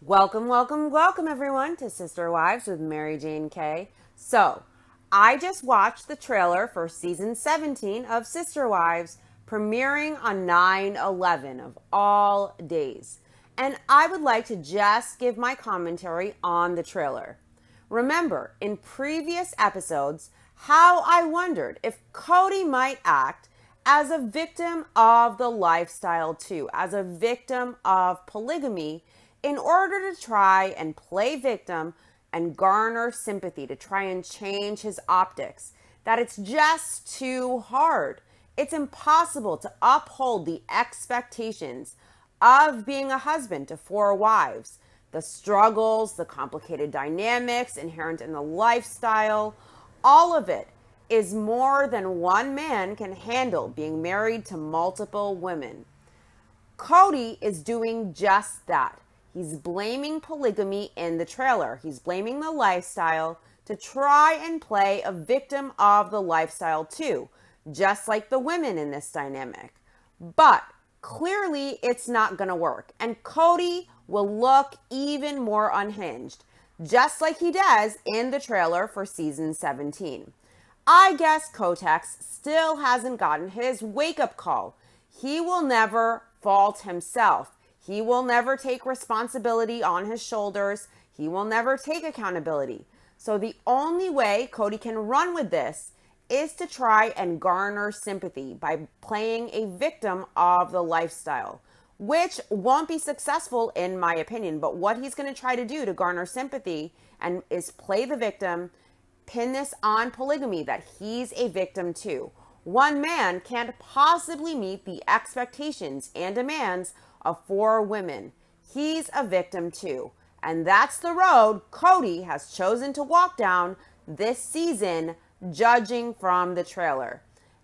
Welcome, welcome, welcome everyone to Sister Wives with Mary Jane K. So, I just watched the trailer for season 17 of Sister Wives premiering on 9/11 of all days. And I would like to just give my commentary on the trailer. Remember, in previous episodes, how I wondered if Cody might act as a victim of the lifestyle too, as a victim of polygamy, in order to try and play victim and garner sympathy, to try and change his optics, that it's just too hard. It's impossible to uphold the expectations of being a husband to 4 wives. The struggles, the complicated dynamics inherent in the lifestyle, all of it is more than one man can handle being married to multiple women. Cody is doing just that. He's blaming polygamy in the trailer. He's blaming the lifestyle to try and play a victim of the lifestyle too, just like the women in this dynamic. But clearly it's not going to work. And Cody will look even more unhinged, just like he does in the trailer for season 17. I guess Kotex still hasn't gotten his wake-up call. He will never fault himself. He will never take responsibility on his shoulders. He will never take accountability. So the only way Cody can run with this is to try and garner sympathy by playing a victim of the lifestyle, which won't be successful in my opinion. But what he's going to try to do to garner sympathy and is play the victim, pin this on polygamy, that he's a victim too. One man can't possibly meet the expectations and demands of 4 women. He's a victim too. And that's the road Cody has chosen to walk down this season, judging from the trailer.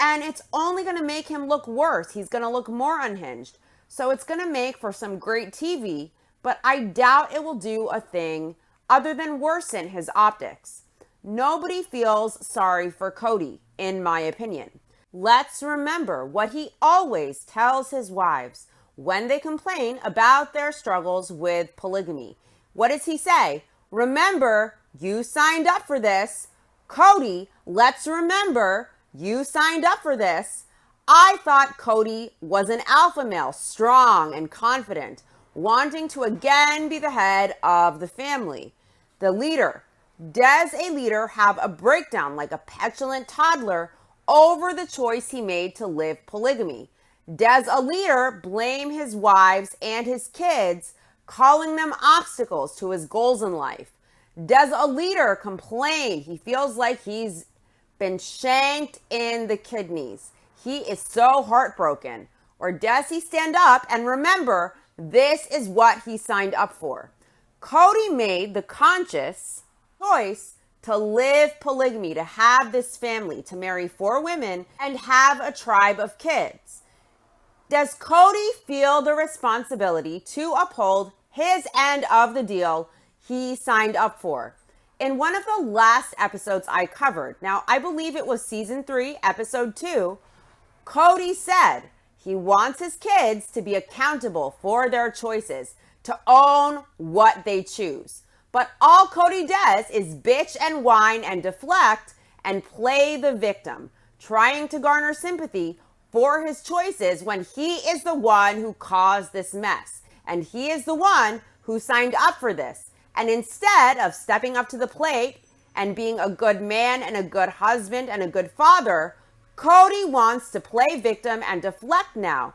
And it's only going to make him look worse. He's going to look more unhinged. So it's going to make for some great TV, but I doubt it will do a thing other than worsen his optics. Nobody feels sorry for Cody, in my opinion. Let's remember what he always tells his wives when they complain about their struggles with polygamy. What does he say? Remember, you signed up for this. Cody, let's remember, you signed up for this. I thought Cody was an alpha male, strong and confident, wanting to again be the head of the family, the leader. Does a leader have a breakdown like a petulant toddler over the choice he made to live polygamy? Does a leader blame his wives and his kids, calling them obstacles to his goals in life? Does a leader complain he feels like he's been shanked in the kidneys? He is so heartbroken. Or does he stand up and remember this is what he signed up for? Cody made the conscious choice to live polygamy, to have this family, to marry 4 women and have a tribe of kids. Does Cody feel the responsibility to uphold his end of the deal he signed up for? In one of the last episodes I covered, now I believe it was season 3, episode 2, Cody said he wants his kids to be accountable for their choices, to own what they choose. But all Cody does is bitch and whine and deflect and play the victim, trying to garner sympathy for his choices when he is the one who caused this mess. And he is the one who signed up for this. And instead of stepping up to the plate and being a good man and a good husband and a good father, Cody wants to play victim and deflect now.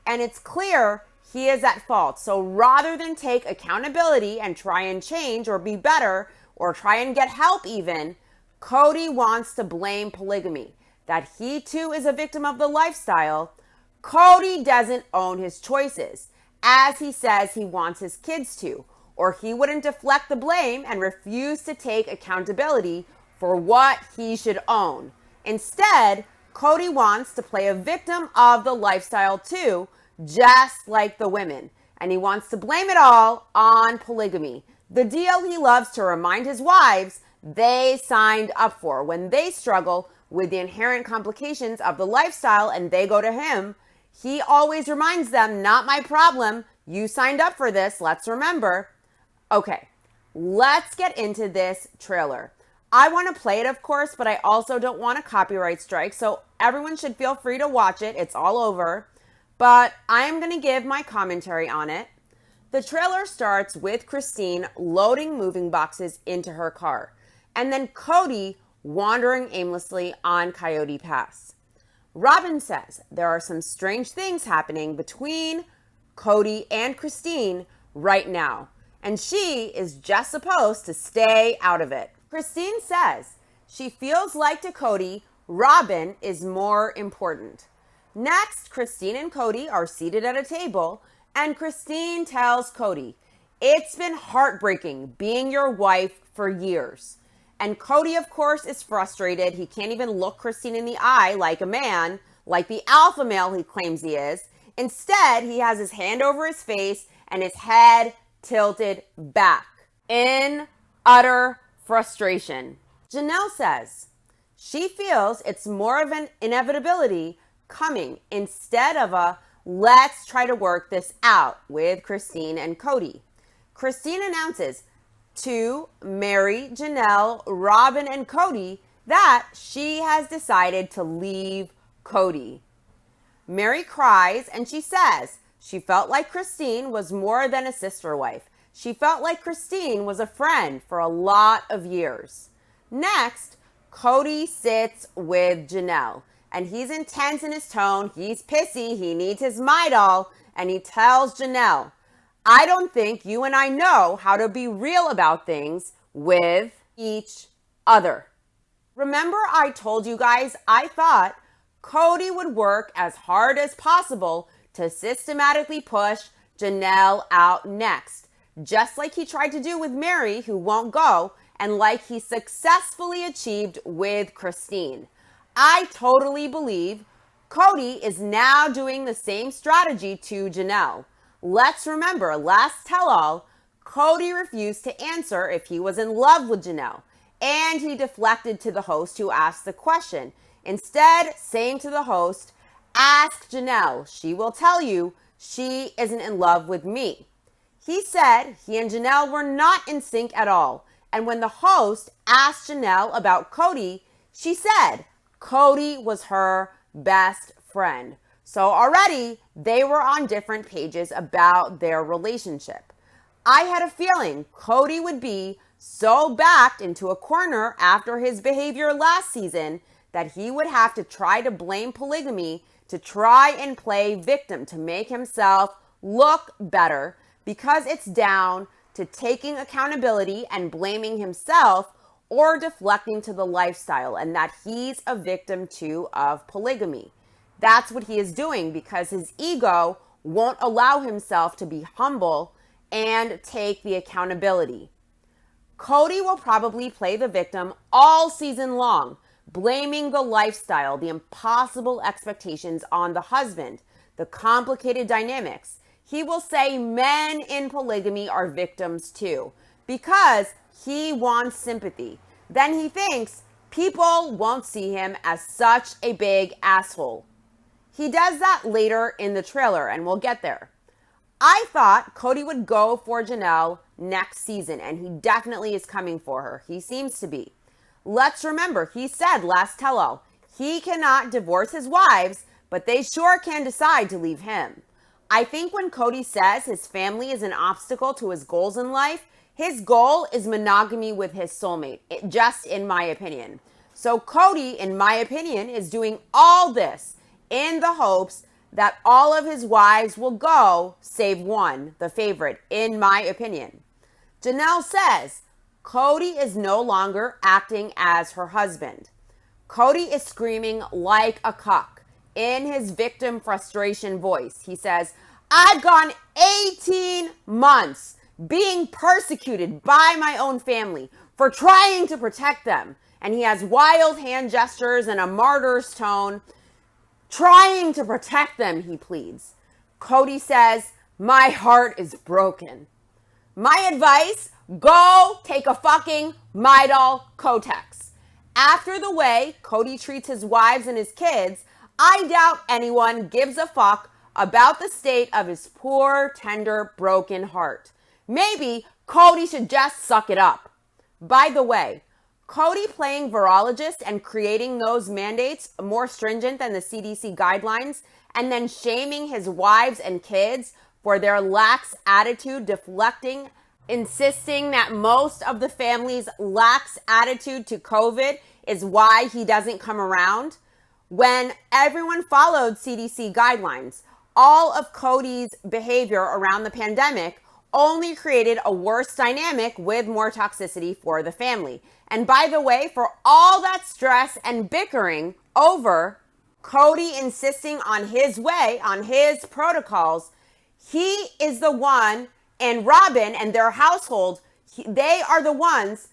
And it's clear he is at fault. So rather than take accountability and try and change or be better or try and get help even, Cody wants to blame polygamy, that he too is a victim of the lifestyle. Cody doesn't own his choices, as he says he wants his kids to, or he wouldn't deflect the blame and refuse to take accountability for what he should own. Instead, Cody wants to play a victim of the lifestyle too, just like the women. And he wants to blame it all on polygamy, the deal he loves to remind his wives they signed up for when they struggle with the inherent complications of the lifestyle and they go to him. He always reminds them, not my problem. You signed up for this. Let's remember. Okay, let's get into this trailer. I want to play it, of course, but I also don't want a copyright strike, so everyone should feel free to watch it. It's all over. But I am going to give my commentary on it. The trailer starts with Christine loading moving boxes into her car, and then Cody wandering aimlessly on Coyote Pass. Robin says there are some strange things happening between Cody and Christine right now, and she is just supposed to stay out of it. Christine says she feels like to Cody, Robin is more important. Next, Christine and Cody are seated at a table, and Christine tells Cody, "It's been heartbreaking being your wife for years." And Cody, of course, is frustrated. He can't even look Christine in the eye like a man, like the alpha male he claims he is. Instead, he has his hand over his face and his head tilted back in utter frustration. Janelle says she feels it's more of an inevitability coming instead of a let's try to work this out with Christine and Cody. Christine announces to Mary, Janelle, Robin, and Cody that she has decided to leave Cody. Mary cries and she says she felt like Christine was more than a sister wife. She felt like Christine was a friend for a lot of years. Next, Cody sits with Janelle, and he's intense in his tone. He's pissy. He needs his Midol, and he tells Janelle, "I don't think you and I know how to be real about things with each other." Remember I told you guys I thought Cody would work as hard as possible to systematically push Janelle out next, just like he tried to do with Mary, who won't go, and like he successfully achieved with Christine. I totally believe Cody is now doing the same strategy to Janelle. Let's remember, last tell-all, Cody refused to answer if he was in love with Janelle, and he deflected to the host who asked the question, instead saying to the host, "Ask Janelle, she will tell you she isn't in love with me." He said he and Janelle were not in sync at all, and when the host asked Janelle about Cody, she said Cody was her best friend. So already they were on different pages about their relationship. I had a feeling Cody would be so backed into a corner after his behavior last season that he would have to try to blame polygamy to try and play victim to make himself look better, because it's down to taking accountability and blaming himself or deflecting to the lifestyle, and that he's a victim too of polygamy. That's what he is doing because his ego won't allow himself to be humble and take the accountability. Cody will probably play the victim all season long, blaming the lifestyle, the impossible expectations on the husband, the complicated dynamics. He will say men in polygamy are victims too, because he wants sympathy. Then he thinks people won't see him as such a big asshole. He does that later in the trailer, and we'll get there. I thought Cody would go for Janelle next season, and he definitely is coming for her. He seems to be. Let's remember, he said last tell-all, he cannot divorce his wives, but they sure can decide to leave him. I think when Cody says his family is an obstacle to his goals in life, his goal is monogamy with his soulmate, just in my opinion. So Cody, in my opinion, is doing all this in the hopes that all of his wives will go, save one, the favorite, in my opinion. Janelle says Cody is no longer acting as her husband. Cody is screaming like a cuck in his victim frustration voice. He says, "I've gone 18 months being persecuted by my own family for trying to protect them." And he has wild hand gestures and a martyr's tone. Trying to protect them, he pleads. Cody says, "My heart is broken." My advice, go take a fucking Midol Kotex. After the way Cody treats his wives and his kids, I doubt anyone gives a fuck about the state of his poor, tender, broken heart. maybe Cody should just suck it up. By the way, Cody playing virologist and creating those mandates more stringent than the CDC guidelines, and then shaming his wives and kids for their lax attitude, deflecting, insisting that most of the family's lax attitude to COVID is why he doesn't come around. When everyone followed CDC guidelines, all of Cody's behavior around the pandemic only created a worse dynamic with more toxicity for the family. And by the way, for all that stress and bickering over Cody insisting on his way, on his protocols, he is the one, and Robin and their household, they are the ones,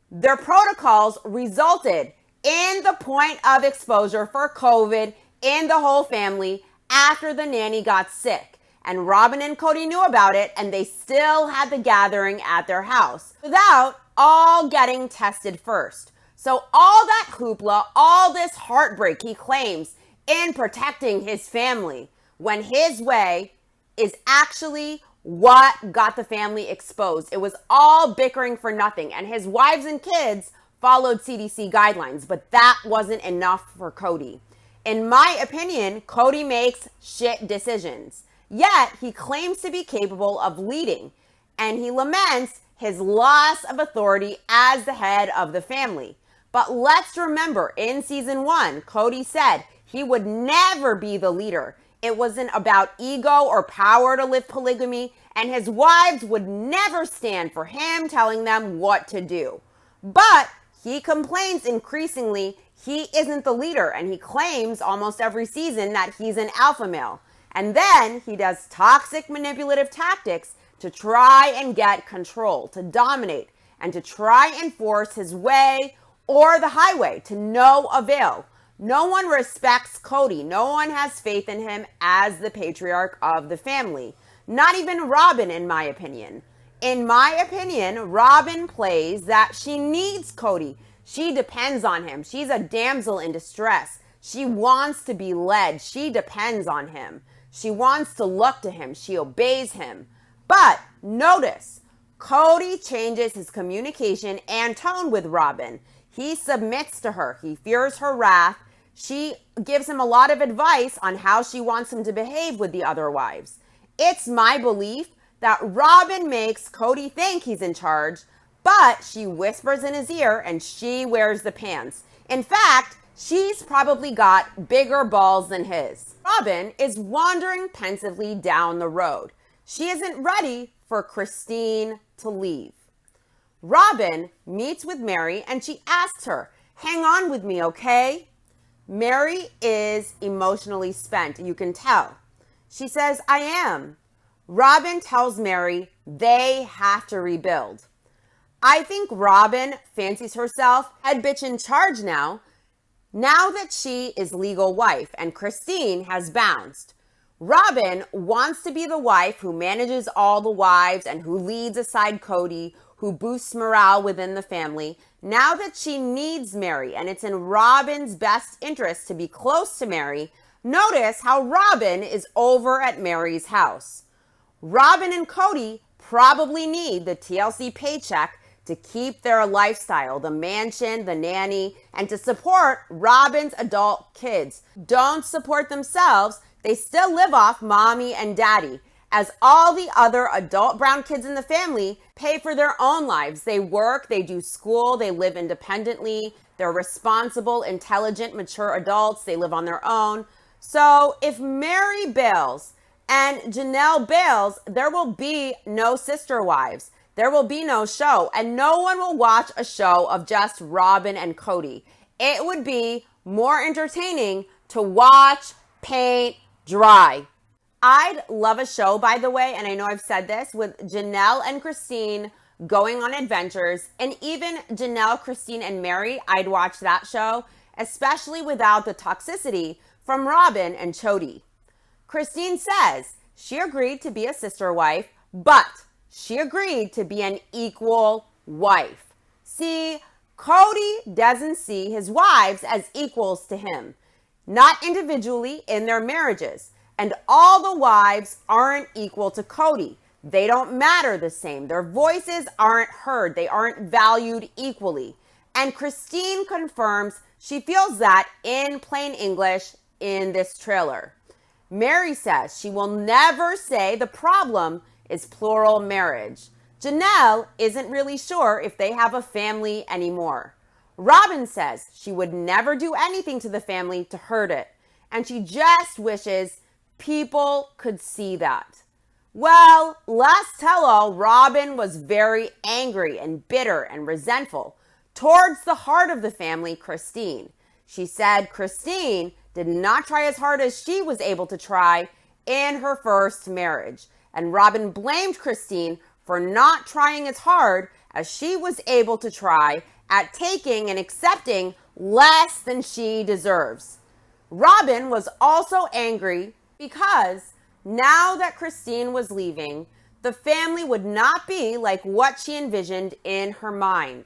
their protocols resulted in the point of exposure for COVID in the whole family after the nanny got sick. And Robin and Cody knew about it, and they still had the gathering at their house without all getting tested first. So all that hoopla, all this heartbreak he claims in protecting his family, when his way is actually what got the family exposed. It was all bickering for nothing, and his wives and kids followed CDC guidelines, but that wasn't enough for Cody. In my opinion, Cody makes shit decisions, yet he claims to be capable of leading, and he laments his loss of authority as the head of the family. But let's remember, in season 1, Cody said he would never be the leader. It wasn't about ego or power to live polygamy, and his wives would never stand for him telling them what to do. But he complains increasingly he isn't the leader, and he claims almost every season that he's an alpha male. And then he does toxic manipulative tactics to try and get control, to dominate, and to try and force his way or the highway to no avail. No one respects Cody. No one has faith in him as the patriarch of the family. Not even Robin, in my opinion. In my opinion, Robin plays that she needs Cody. She depends on him. She's a damsel in distress. She wants to be led. She depends on him. She wants to look to him. She obeys him. But notice, Cody changes his communication and tone with Robin. He submits to her. He fears her wrath. She gives him a lot of advice on how she wants him to behave with the other wives. It's my belief that Robin makes Cody think he's in charge, but she whispers in his ear and she wears the pants. In fact, she's probably got bigger balls than his. Robin is wandering pensively down the road. She isn't ready for Christine to leave. Robin meets with Mary and she asks her, "Hang on with me, okay?" Mary is emotionally spent, you can tell. She says, "I am." Robin tells Mary they have to rebuild. I think Robin fancies herself head bitch in charge now that she is legal wife and Christine has bounced. Robin wants to be the wife who manages all the wives and who leads aside Cody, who boosts morale within the family. Now that she needs Mary and it's in Robin's best interest to be close to Mary, notice how Robin is over at Mary's house. Robin and Cody probably need the TLC paycheck to keep their lifestyle, the mansion, the nanny, and to support Robin's adult kids. Don't support themselves. They still live off mommy and daddy, as all the other adult brown kids in the family pay for their own lives. They work, they do school, they live independently. They're responsible, intelligent, mature adults. They live on their own. So if Mary bails and Janelle bails, there will be no Sister Wives. There will be no show, and no one will watch a show of just Robin and Cody. It would be more entertaining to watch paint dry. I'd love a show, by the way, and I know I've said this, with Janelle and Christine going on adventures, and even Janelle, Christine, and Mary. I'd watch that show, especially without the toxicity from Robin and Chody. Christine says she agreed to be a sister wife, but she agreed to be an equal wife. See, Cody doesn't see his wives as equals to him, not individually in their marriages. And all the wives aren't equal to Cody. They don't matter the same. Their voices aren't heard. They aren't valued equally. And Christine confirms she feels that in plain English in this trailer. Mary says she will never say the problem is plural marriage. Janelle isn't really sure if they have a family anymore. Robin says she would never do anything to the family to hurt it, and she just wishes people could see that. Well, last tell-all, Robin was very angry and bitter and resentful towards the heart of the family, Christine. She said Christine did not try as hard as she was able to try in her first marriage, and Robin blamed Christine for not trying as hard as she was able to try at taking and accepting less than she deserves. Robin was also angry because now that Christine was leaving, the family would not be like what she envisioned in her mind.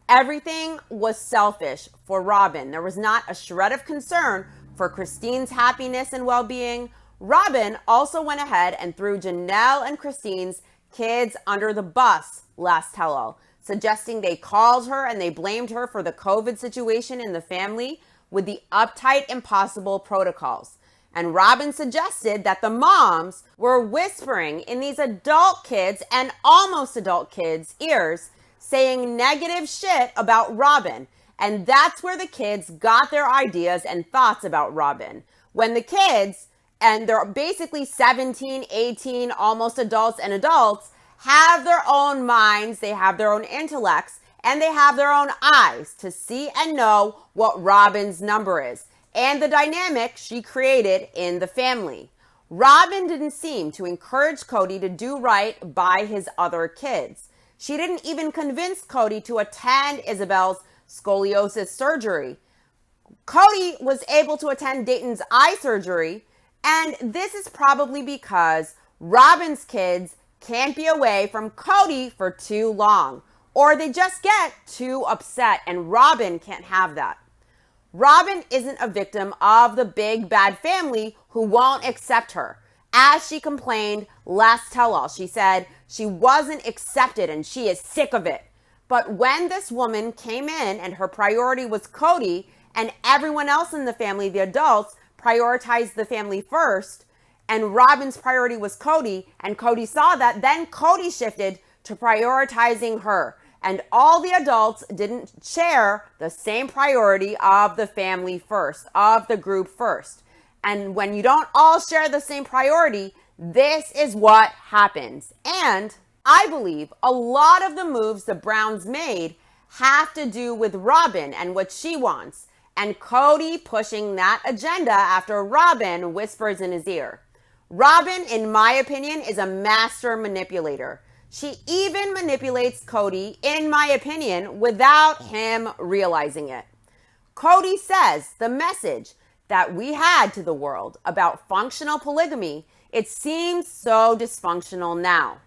Everything was selfish for Robin. There was not a shred of concern for Christine's happiness and well-being. Robin also went ahead and threw Janelle and Christine's kids under the bus last tell-all, suggesting they called her and they blamed her for the COVID situation in the family with the uptight, impossible protocols. And Robin suggested that the moms were whispering in these adult kids and almost adult kids' ears, saying negative shit about Robin. And that's where the kids got their ideas and thoughts about Robin. When the kids, and they're basically 17, 18, almost adults and adults, have their own minds, they have their own intellects, and they have their own eyes to see and know what Robin's number is and the dynamic she created in the family. Robin didn't seem to encourage Cody to do right by his other kids. She didn't even convince Cody to attend Isabel's scoliosis surgery. Cody was able to attend Dayton's eye surgery, and this is probably because Robin's kids can't be away from Cody for too long, or they just get too upset, and Robin can't have that. Robin isn't a victim of the big bad family who won't accept her. As she complained last tell-all, she said she wasn't accepted and she is sick of it. But when this woman came in and her priority was Cody and everyone else in the family, the adults, prioritized the family first, and Robin's priority was Cody, and Cody saw that, then Cody shifted to prioritizing her. And all the adults didn't share the same priority of the family first, of the group first. And when you don't all share the same priority, this is what happens. And I believe a lot of the moves the Browns made have to do with Robin and what she wants, and Cody pushing that agenda after Robin whispers in his ear. Robin, in my opinion, is a master manipulator. She even manipulates Cody, in my opinion, without him realizing it. Cody says the message that we had to the world about functional polygamy, it seems so dysfunctional now.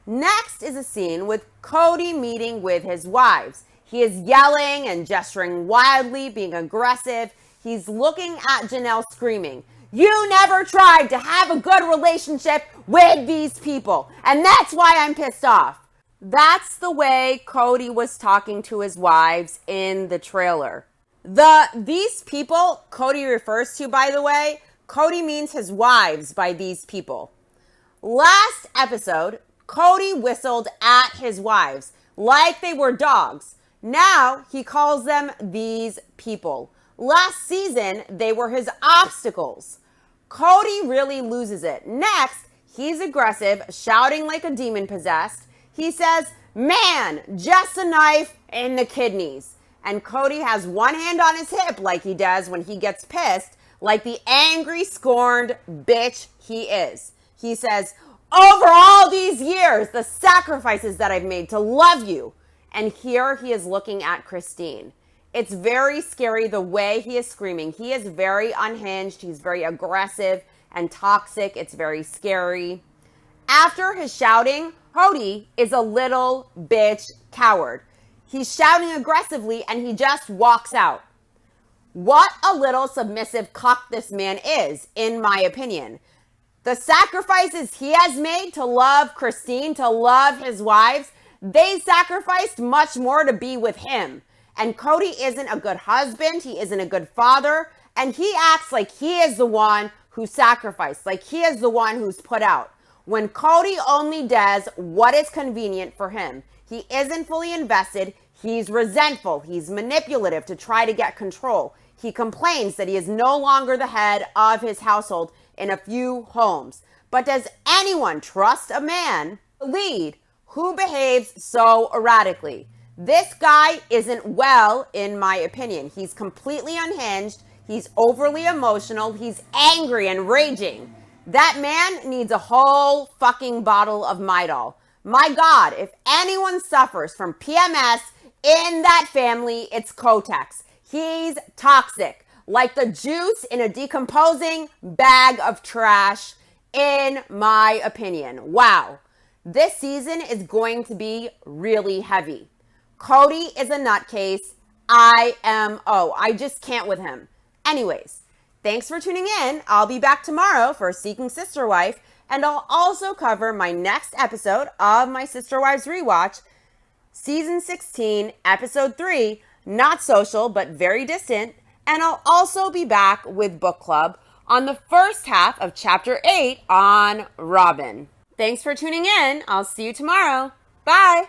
Next is a scene with Cody meeting with his wives. He is yelling and gesturing wildly, being aggressive. He's looking at Janelle screaming, "You never tried to have a good relationship with these people, and that's why I'm pissed off." That's the way Cody was talking to his wives in the trailer. These people Cody refers to, by the way, Cody means his wives by these people. Last episode, Cody whistled at his wives like they were dogs. Now he calls them these people. Last season, they were his obstacles. Cody really loses it. Next, he's aggressive, shouting like a demon possessed. He says, "Man, just a knife in the kidneys." And Cody has one hand on his hip like he does when he gets pissed, like the angry, scorned bitch he is. He says, "Over all these years, the sacrifices that I've made to love you." And here he is looking at Christine. It's very scary the way he is screaming. He is very unhinged. He's very aggressive and toxic. It's very scary. After his shouting, Cody is a little bitch coward. He's shouting aggressively and he just walks out. What a little submissive cuck this man is, in my opinion. The sacrifices he has made to love Christine, to love his wives, they sacrificed much more to be with him. And Cody isn't a good husband. He isn't a good father. And he acts like he is the one who sacrificed, like he is the one who's put out. When Cody only does what is convenient for him, he isn't fully invested. He's resentful. He's manipulative to try to get control. He complains that he is no longer the head of his household in a few homes. But does anyone trust a man to lead who behaves so erratically? This guy isn't well, in my opinion. He's completely unhinged. He's overly emotional. He's angry and raging. That man needs a whole fucking bottle of Midol. My God, if anyone suffers from PMS in that family, it's Kotex. He's toxic, like the juice in a decomposing bag of trash, in my opinion. Wow. This season is going to be really heavy. Cody is a nutcase. IMO. I just can't with him. Anyways, thanks for tuning in. I'll be back tomorrow for Seeking Sister Wife, and I'll also cover my next episode of my Sister Wives rewatch, Season 16, Episode 3, Not Social, but Very Distant, and I'll also be back with Book Club on the first half of Chapter 8 on Robin. Thanks for tuning in. I'll see you tomorrow. Bye.